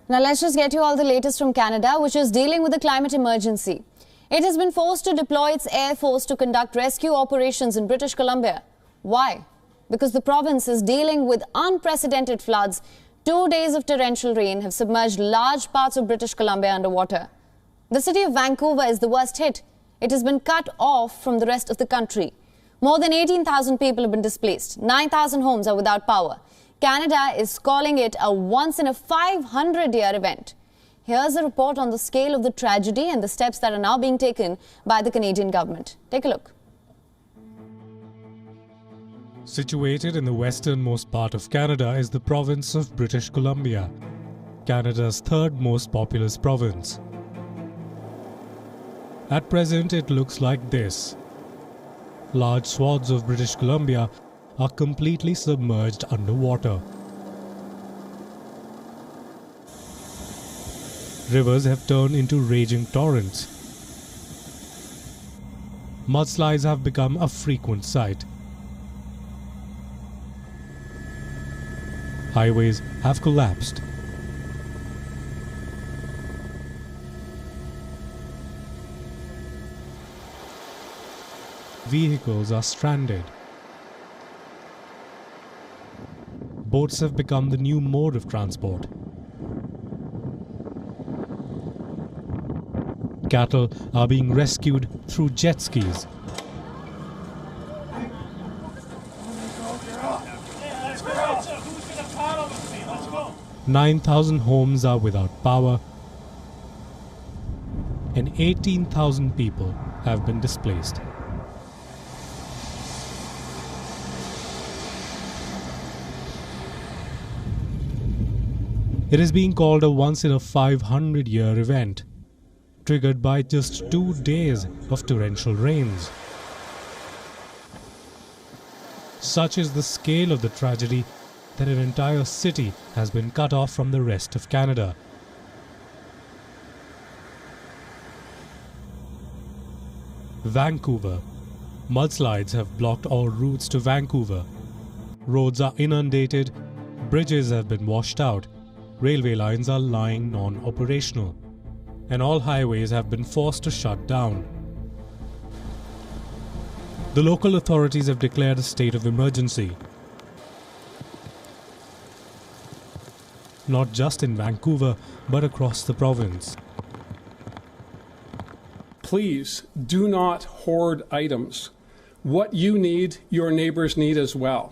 Now let's just get you all the latest from Canada, which is dealing with the climate emergency. It has been forced to deploy its air force to conduct rescue operations in British Columbia. Why? Because the province is dealing with unprecedented floods. 2 days of torrential rain have submerged large parts of British Columbia underwater. The city of Vancouver is the worst hit. It has been cut off from the rest of the country. More than 18,000 people have been displaced. 9,000 homes are without power. Canada is calling it a once-in-a-500-year event. Here's a report on the scale of the tragedy and the steps that are now being taken by the Canadian government. Take a look. Situated in the westernmost part of Canada is the province of British Columbia, Canada's third most populous province. At present, it looks like this. Large swaths of British Columbia are completely submerged underwater. Rivers have turned into raging torrents. Mudslides have become a frequent sight. Highways have collapsed. Vehicles are stranded. Boats have become the new mode of transport. Cattle are being rescued through jet skis. "9,000 homes are without power, and 18,000 people have been displaced." It is being called a once-in-a-500-year event, triggered by just 2 days of torrential rains. Such is the scale of the tragedy that an entire city has been cut off from the rest of Canada. Vancouver. Mudslides have blocked all routes to Vancouver. Roads are inundated, bridges have been washed out, railway lines are lying non-operational, and all highways have been forced to shut down. The local authorities have declared a state of emergency. Not just in Vancouver, but across the province. Please do not hoard items. What you need, your neighbors need as well.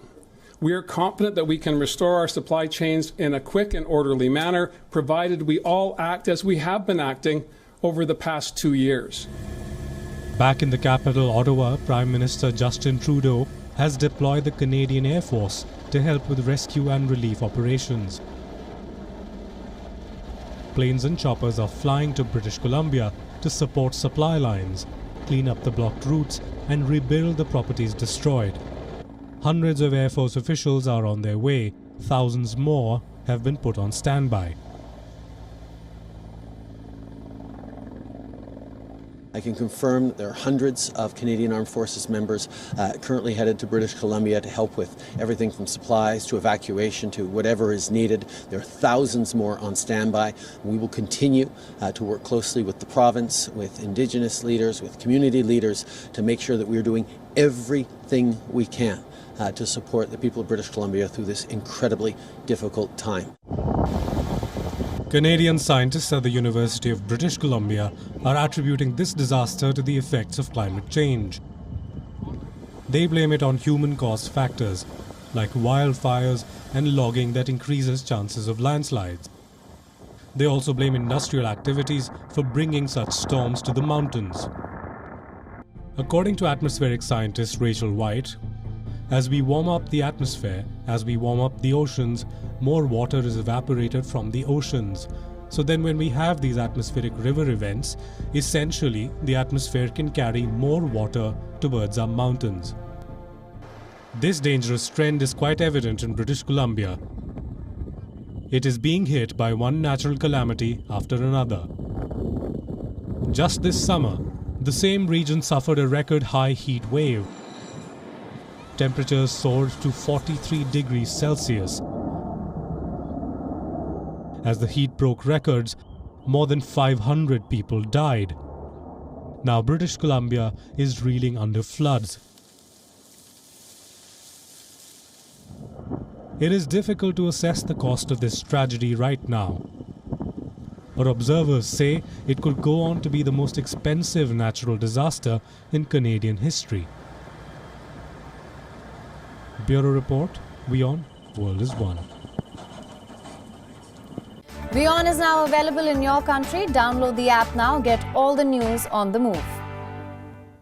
We are confident that we can restore our supply chains in a quick and orderly manner, provided we all act as we have been acting over the past 2 years. Back in the capital, Ottawa, Prime Minister Justin Trudeau has deployed the Canadian Air Force to help with rescue and relief operations. Planes and choppers are flying to British Columbia to support supply lines, clean up the blocked routes, and rebuild the properties destroyed. Hundreds of Air Force officials are on their way. Thousands more have been put on standby. I can confirm that there are hundreds of Canadian Armed Forces members currently headed to British Columbia to help with everything from supplies to evacuation to whatever is needed. There are thousands more on standby. We will continue to work closely with the province, with Indigenous leaders, with community leaders to make sure that we are doing everything we can to support the people of British Columbia through this incredibly difficult time. Canadian scientists at the University of British Columbia are attributing this disaster to the effects of climate change. They blame it on human-caused factors like wildfires and logging that increases chances of landslides. They also blame industrial activities for bringing such storms to the mountains. According to atmospheric scientist Rachel White, as we warm up the atmosphere, as we warm up the oceans, more water is evaporated from the oceans. So then when we have these atmospheric river events, essentially the atmosphere can carry more water towards our mountains. This dangerous trend is quite evident in British Columbia. It is being hit by one natural calamity after another. Just this summer, the same region suffered a record high heat wave. Temperatures soared to 43 degrees Celsius. As the heat broke records, more than 500 people died. Now British Columbia is reeling under floods. It is difficult to assess the cost of this tragedy right now, but observers say it could go on to be the most expensive natural disaster in Canadian history. Bureau Report, WION, World is One. WION is now available in your country. Download the app now. Get all the news on the move.